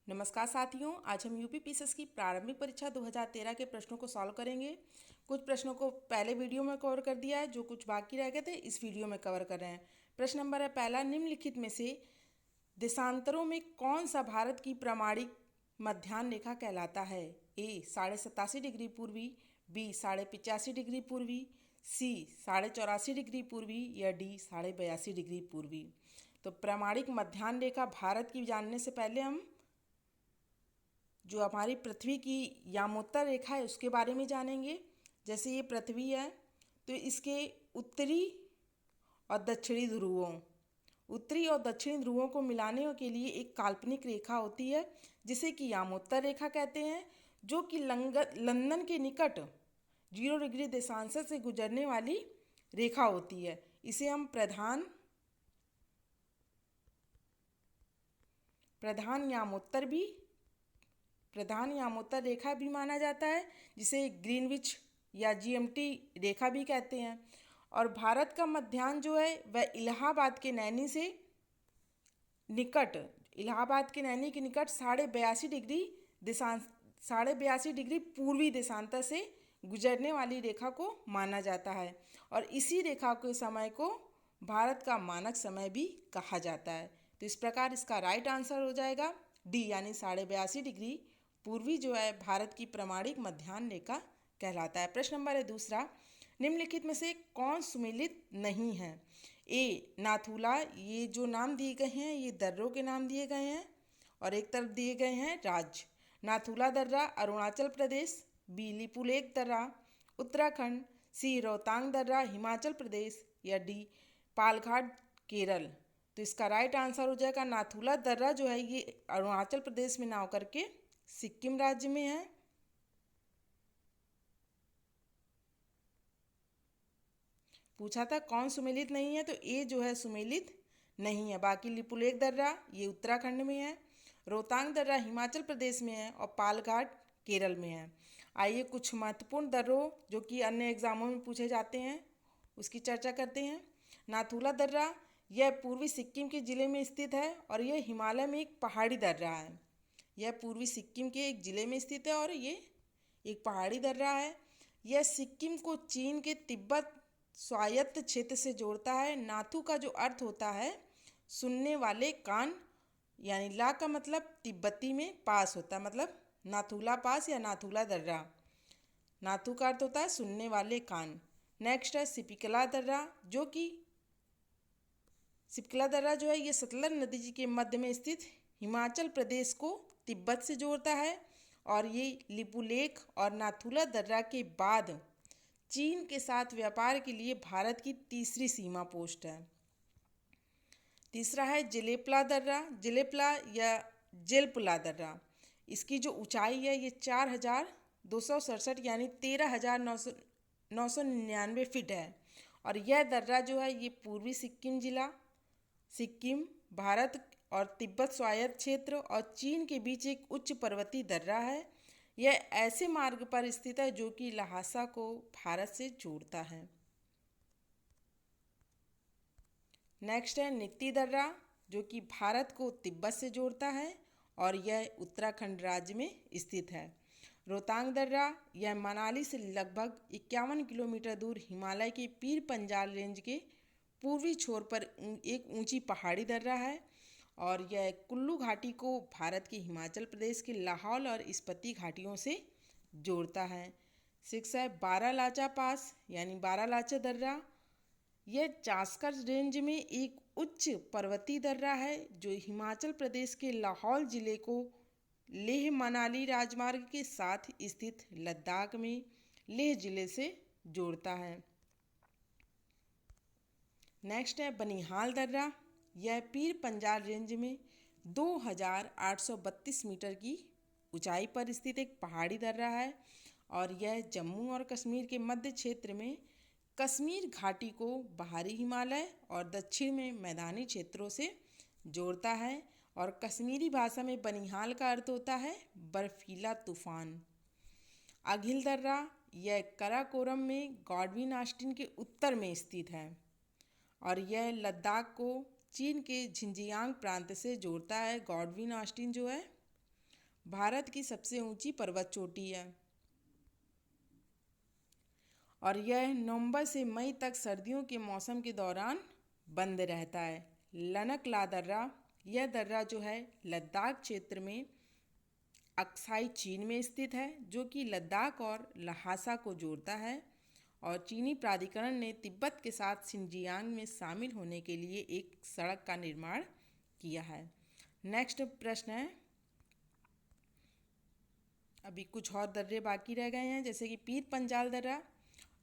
नमस्कार साथियों, आज हम यूपी पीसीएस की प्रारंभिक परीक्षा 2013 के प्रश्नों को सॉल्व करेंगे। कुछ प्रश्नों को पहले वीडियो में कवर कर दिया है, जो कुछ बाकी रह गए थे इस वीडियो में कवर कर रहे हैं। प्रश्न नंबर है पहला, निम्नलिखित में से देशांतरों में कौन सा भारत की प्रमाणिक मध्याह्न रेखा कहलाता है? ए 87.5 डिग्री पूर्वी, बी 85.5 डिग्री पूर्वी, सी 84.5 डिग्री पूर्वी या डी 82.5 डिग्री पूर्वी। तो प्रमाणिक मध्याह्न रेखा भारत की जानने से पहले हम जो हमारी पृथ्वी की यामोत्तर रेखा है उसके बारे में जानेंगे। जैसे ये पृथ्वी है तो इसके उत्तरी और दक्षिणी ध्रुवों उत्तरी और दक्षिणी ध्रुवों को मिलाने के लिए एक काल्पनिक रेखा होती है जिसे कि यामोत्तर रेखा कहते हैं, जो कि लंदन के निकट 0 डिग्री देशांश से गुजरने वाली रेखा होती है। इसे हम प्रधान यामोत्तर रेखा भी माना जाता है, जिसे ग्रीनविच या जीएमटी रेखा भी कहते हैं। और भारत का मध्याह्न जो है वह इलाहाबाद के नैनी के निकट 82.5 डिग्री पूर्वी देशांतर से गुजरने वाली रेखा को माना जाता है। और इसी रेखा के समय को भारत का मानक समय भी कहा जाता है। तो इस प्रकार इसका राइट आंसर हो जाएगा डी, यानी 82.5 डिग्री पूर्वी जो है भारत की प्रमाणिक मध्याह्न रेखा कहलाता है। प्रश्न नंबर है दूसरा, निम्नलिखित में से कौन सुमेलित नहीं है? ए नाथुला, ये जो नाम दिए गए हैं ये दर्रों के नाम दिए गए हैं और एक तरफ दिए गए हैं राज्य। नाथुला दर्रा अरुणाचल प्रदेश, बी लिपुलेख दर्रा उत्तराखंड, सी रोहतांग दर्रा हिमाचल प्रदेश या डी पालघाट केरल। तो इसका राइट आंसर हो जाएगा नाथुला दर्रा जो है ये अरुणाचल प्रदेश में ना होकर के सिक्किम राज्य में है। पूछा था कौन सुमेलित नहीं है, तो ए जो है सुमेलित नहीं है। बाकी लिपुलेख दर्रा ये उत्तराखंड में है, रोहतांग दर्रा हिमाचल प्रदेश में है और पालघाट केरल में है। आइए कुछ महत्वपूर्ण दर्रों जो कि अन्य एग्जामों में पूछे जाते हैं उसकी चर्चा करते हैं। नाथुला दर्रा यह पूर्वी सिक्किम के ज़िले में स्थित है और यह हिमालय में एक पहाड़ी दर्रा है। यह पूर्वी सिक्किम के एक ज़िले में स्थित है और ये एक पहाड़ी दर्रा है। यह सिक्किम को चीन के तिब्बत स्वायत्त क्षेत्र से जोड़ता है। नाथू का जो अर्थ होता है सुनने वाले कान, यानी ला का मतलब तिब्बती में पास होता है, मतलब नाथुला पास या नाथुला दर्रा। नाथू का अर्थ होता है सुनने वाले कान। नेक्स्ट है सिपिकला दर्रा, सिपकला दर्रा जो है ये सतलज नदी जी के मध्य में स्थित हिमाचल प्रदेश को तिब्बत से जोड़ता है और ये लिपुलेख और नाथुला दर्रा के बाद चीन के साथ व्यापार के लिए भारत की तीसरी सीमा पोस्ट है। तीसरा है जिलेपला या जेलपुला दर्रा। इसकी जो ऊंचाई है ये 4,267 यानी 13,999 फीट है और यह दर्रा जो है ये पूर्वी सिक्किम भारत और तिब्बत स्वायत्त क्षेत्र और चीन के बीच एक उच्च पर्वतीय दर्रा है। यह ऐसे मार्ग पर स्थित है जो कि लहासा को भारत से जोड़ता है। नेक्स्ट है नीति दर्रा, जो कि भारत को तिब्बत से जोड़ता है और यह उत्तराखंड राज्य में स्थित है। रोहतांग दर्रा यह मनाली से लगभग 51 किलोमीटर दूर हिमालय के पीर पंजाल रेंज के पूर्वी छोर पर एक ऊंची पहाड़ी दर्रा है और यह कुल्लू घाटी को भारत के हिमाचल प्रदेश के लाहौल और स्पीति घाटियों से जोड़ता है। 6 है बारालाचा पास यानी बारालाचा दर्रा। यह चास्कर रेंज में एक उच्च पर्वतीय दर्रा है जो हिमाचल प्रदेश के लाहौल जिले को लेह मनाली राजमार्ग के साथ स्थित लद्दाख में लेह जिले से जोड़ता है। नेक्स्ट है बनिहाल दर्रा। यह पीर पंजाल रेंज में 2,832 मीटर की ऊंचाई पर स्थित एक पहाड़ी दर्रा है और यह जम्मू और कश्मीर के मध्य क्षेत्र में कश्मीर घाटी को बाहरी हिमालय और दक्षिण में मैदानी क्षेत्रों से जोड़ता है और कश्मीरी भाषा में बनिहाल का अर्थ होता है बर्फीला तूफान। अघिल दर्रा यह कराकोरम में गॉडविन ऑस्टिन के उत्तर में स्थित है और यह लद्दाख को चीन के झिंजियांग प्रांत से जोड़ता है। गॉडविन ऑस्टिन जो है भारत की सबसे ऊंची पर्वत चोटी है और यह नवंबर से मई तक सर्दियों के मौसम के दौरान बंद रहता है। लनक ला दर्रा, यह दर्रा जो है लद्दाख क्षेत्र में अक्साई चीन में स्थित है, जो कि लद्दाख और ल्हासा को जोड़ता है और चीनी प्राधिकरण ने तिब्बत के साथ सिंजियांग में शामिल होने के लिए एक सड़क का निर्माण किया है। नेक्स्ट प्रश्न है, अभी कुछ और दर्रे बाकी रह गए हैं, जैसे कि पीर पंजाल दर्रा।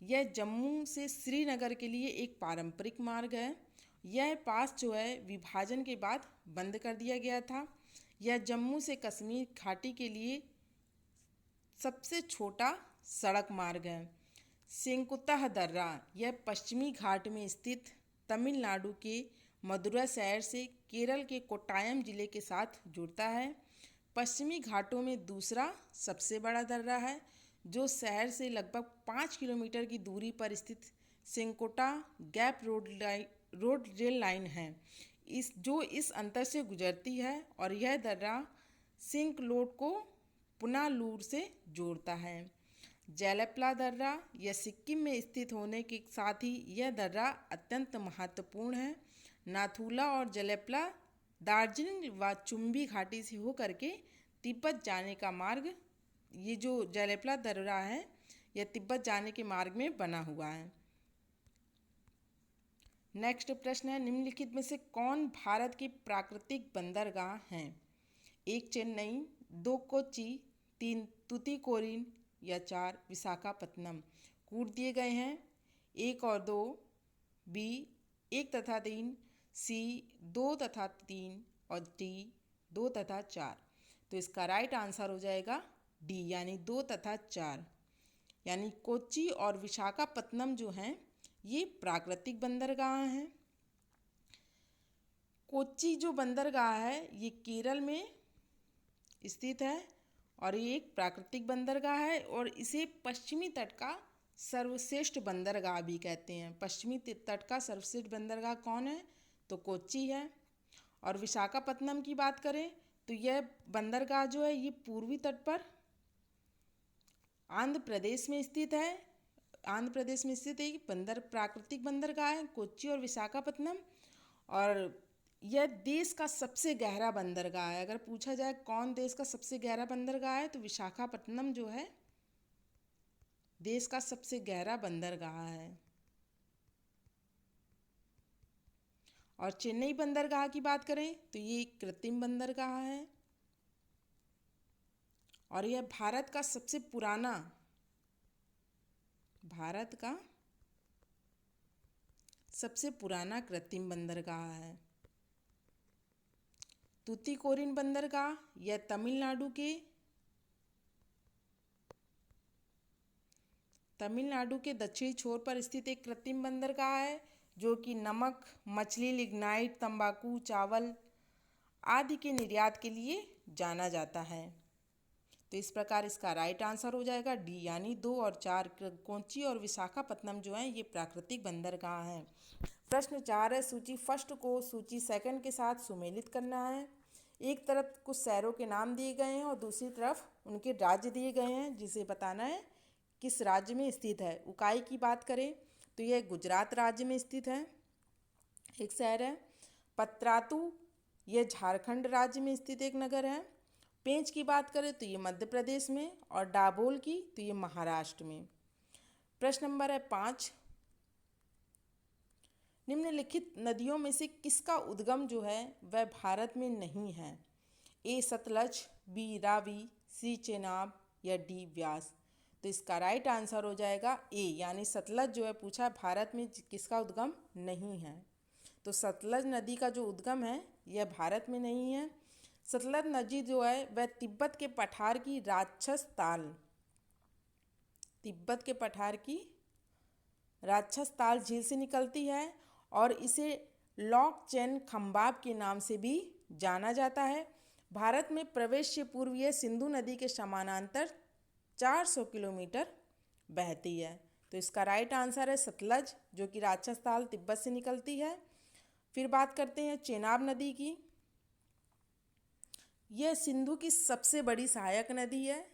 यह जम्मू से श्रीनगर के लिए एक पारंपरिक मार्ग है। यह पास जो है विभाजन के बाद बंद कर दिया गया था। यह जम्मू से कश्मीर घाटी के लिए सबसे छोटा सड़क मार्ग है। सेंकुतह दर्रा, यह पश्चिमी घाट में स्थित तमिलनाडु के मदुरै शहर से केरल के कोट्टायम जिले के साथ जुड़ता है। पश्चिमी घाटों में दूसरा सबसे बड़ा दर्रा है, जो शहर से लगभग 5 किलोमीटर की दूरी पर स्थित सेंकोटा गैप रोड रेल लाइन है, इस अंतर से गुजरती है और यह दर्रा सिंकलोड को पुनालूर से जोड़ता है। जेलेपला दर्रा, यह सिक्किम में स्थित होने के साथ ही यह दर्रा अत्यंत महत्वपूर्ण है। नाथुला और जेलेपला दार्जिलिंग व चुम्बी घाटी से होकर के तिब्बत जाने का मार्ग, ये जो जेलेपला दर्रा है यह तिब्बत जाने के मार्ग में बना हुआ है। नेक्स्ट प्रश्न है, निम्नलिखित में से कौन भारत की प्राकृतिक बंदरगाह हैं? 1 चेन्नई, 2 कोच्चि, 3 तुतीकोरिन या 4 विशाखापत्तनम। कूट दिए गए हैं 1 और 2, बी 1 तथा 3, सी 2 तथा 3 और डी 2 तथा 4। तो इसका राइट आंसर हो जाएगा डी यानी 2 तथा 4। यानी कोच्चि और विशाखापत्तनम जो हैं ये प्राकृतिक बंदरगाह हैं। कोच्चि जो बंदरगाह है ये केरल में स्थित है और ये एक प्राकृतिक बंदरगाह है और इसे पश्चिमी तट का सर्वश्रेष्ठ बंदरगाह भी कहते हैं। पश्चिमी तट का सर्वश्रेष्ठ बंदरगाह कौन है? तो कोच्चि है। और विशाखापत्तनम की बात करें तो यह बंदरगाह जो है ये पूर्वी तट पर आंध्र प्रदेश में स्थित है। आंध्र प्रदेश में स्थित एक प्राकृतिक बंदरगाह है कोच्चि और विशाखापत्तनम, और यह देश का सबसे गहरा बंदरगाह है। अगर पूछा जाए कौन देश का सबसे गहरा बंदरगाह है तो विशाखापत्तनम जो है देश का सबसे गहरा बंदरगाह है। और चेन्नई बंदरगाह की बात करें तो ये एक कृत्रिम बंदरगाह है और यह भारत का सबसे पुराना कृत्रिम बंदरगाह है। तुतीकोरिन बंदरगाह यह तमिलनाडु के दक्षिणी छोर पर स्थित एक कृत्रिम बंदरगाह है जो कि नमक, मछली, लिग्नाइट, तंबाकू, चावल आदि के निर्यात के लिए जाना जाता है। तो इस प्रकार इसका राइट आंसर हो जाएगा डी यानी 2 और 4। कोच्चि और विशाखापत्तनम जो हैं ये प्राकृतिक बंदरगाह हैं। प्रश्न 4 है, सूची फर्स्ट को सूची सेकंड के साथ सुमेलित करना है। एक तरफ कुछ शहरों के नाम दिए गए हैं और दूसरी तरफ उनके राज्य दिए गए हैं जिसे बताना है किस राज्य में स्थित है। उकाई की बात करें तो यह गुजरात राज्य में स्थित है, एक शहर है। पतरातू यह झारखंड राज्य में स्थित एक नगर है। पेंच की बात करें तो ये मध्य प्रदेश में और डाबोल की तो ये महाराष्ट्र में। प्रश्न नंबर है 5, निम्नलिखित नदियों में से किसका उद्गम जो है वह भारत में नहीं है? ए सतलज, बी रावी, सी चेनाब या डी व्यास। तो इसका राइट आंसर हो जाएगा ए यानी सतलज जो है पूछा भारत में किसका उद्गम नहीं है। तो सतलज नदी का जो उद्गम है यह भारत में नहीं है। सतलज नदी जो है वह तिब्बत के पठार की राक्षस ताल झील से निकलती है और इसे लॉक चेन खंबाब के नाम से भी जाना जाता है। भारत में प्रवेश से पूर्व यह सिंधु नदी के समानांतर 400 किलोमीटर बहती है। तो इसका राइट आंसर है सतलज जो कि राक्षस ताल तिब्बत से निकलती है। फिर बात करते हैं चेनाब नदी की। यह सिंधु की सबसे बड़ी सहायक नदी है।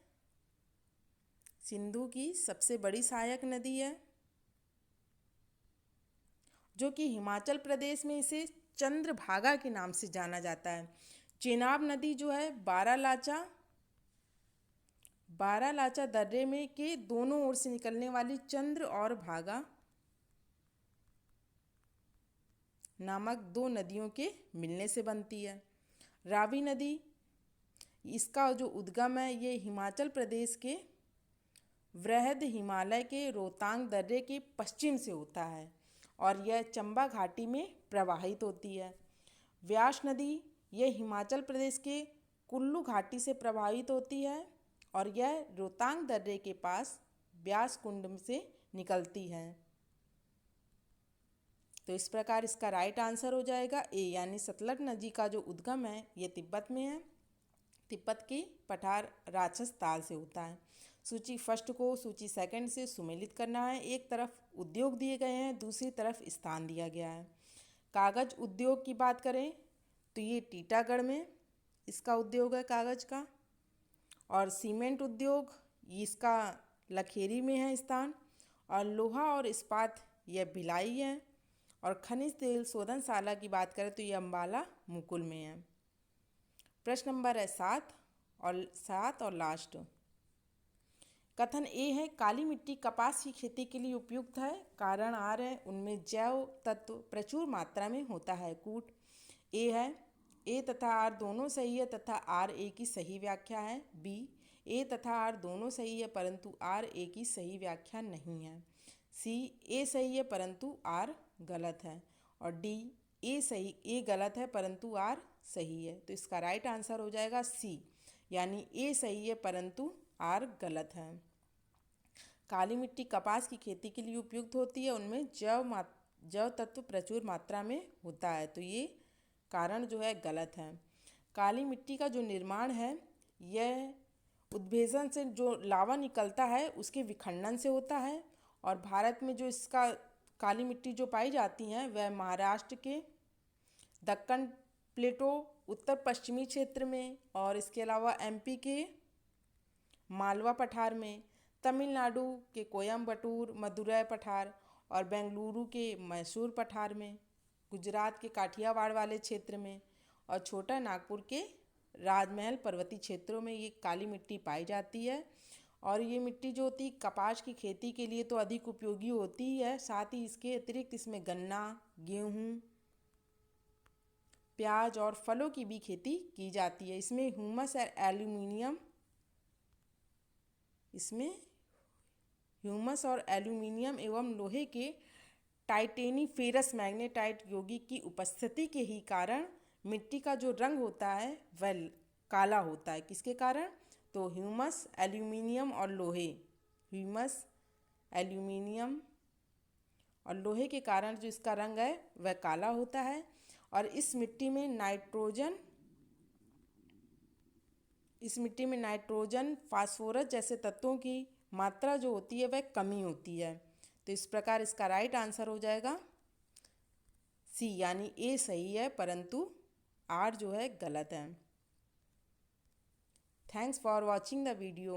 सिंधु की सबसे बड़ी सहायक नदी है, जो कि हिमाचल प्रदेश में इसे चंद्रभागा के नाम से जाना जाता है। चेनाब नदी जो है बारालाचा दर्रे में के दोनों ओर से निकलने वाली चंद्र और भागा नामक दो नदियों के मिलने से बनती है। रावी नदी, इसका जो उद्गम है ये हिमाचल प्रदेश के वृहद हिमालय के रोहतांग दर्रे के पश्चिम से होता है और यह चंबा घाटी में प्रवाहित होती है। व्यास नदी यह हिमाचल प्रदेश के कुल्लू घाटी से प्रवाहित होती है और यह रोहतांग दर्रे के पास व्यास कुंड से निकलती है। तो इस प्रकार इसका राइट आंसर हो जाएगा ए, यानी सतलज नदी का जो उद्गम है ये तिब्बत में है। तिब्बत की पठार राक्षस ताल से होता है। सूची फर्स्ट को सूची सेकंड से सुमेलित करना है। एक तरफ उद्योग दिए गए हैं, दूसरी तरफ स्थान दिया गया है। कागज उद्योग की बात करें तो ये टीटागढ़ में इसका उद्योग है कागज का, और सीमेंट उद्योग इसका लखेरी में है स्थान, और लोहा और इस्पात यह भिलाई है, और खनिज तेल शोधनशाला की बात करें तो ये अम्बाला मुकुल में है। प्रश्न नंबर है 7 और लास्ट। कथन ए है काली मिट्टी कपास की खेती के लिए उपयुक्त है। कारण आर है उनमें जैव तत्व प्रचुर मात्रा में होता है। कूट ए है ए तथा आर दोनों सही है तथा आर ए की सही व्याख्या है। बी ए तथा आर दोनों सही है परंतु आर ए की सही व्याख्या नहीं है। सी ए सही है परंतु आर गलत है, और डी ए गलत है परंतु आर सही है। तो इसका राइट आंसर हो जाएगा सी, यानी ए सही है परंतु आर गलत है। काली मिट्टी कपास की खेती के लिए उपयुक्त होती है, उनमें जैव तत्व प्रचुर मात्रा में होता है, तो ये कारण जो है गलत है। काली मिट्टी का जो निर्माण है यह उद्भेजन से जो लावा निकलता है उसके विखंडन से होता है, और भारत में जो इसका काली मिट्टी जो पाई जाती हैं वह महाराष्ट्र के दक्कन प्लेटो उत्तर पश्चिमी क्षेत्र में, और इसके अलावा एमपी के मालवा पठार में, तमिलनाडु के कोयम्बटूर मदुरै पठार और बेंगलुरु के मैसूर पठार में, गुजरात के काठियावाड़ वाले क्षेत्र में और छोटा नागपुर के राजमहल पर्वतीय क्षेत्रों में ये काली मिट्टी पाई जाती है। और ये मिट्टी जो होती है कपास की खेती के लिए तो अधिक उपयोगी होती है, साथ ही इसके अतिरिक्त इसमें गन्ना, गेहूँ, प्याज और फलों की भी खेती की जाती है। इसमें ह्यूमस और एल्यूमिनियम एवं लोहे के टाइटेनीफेरस मैग्नेटाइट यौगिक की उपस्थिति के ही कारण मिट्टी का जो रंग होता है वह काला होता है। किसके कारण? तो ह्यूमस, एल्यूमिनियम और लोहे के कारण जो इसका रंग है वह काला होता है। और इस मिट्टी में नाइट्रोजन, फास्फोरस जैसे तत्वों की मात्रा जो होती है वह कमी होती है। तो इस प्रकार इसका राइट आंसर हो जाएगा सी, यानी ए सही है परंतु आर जो है गलत है। Thanks for watching the video.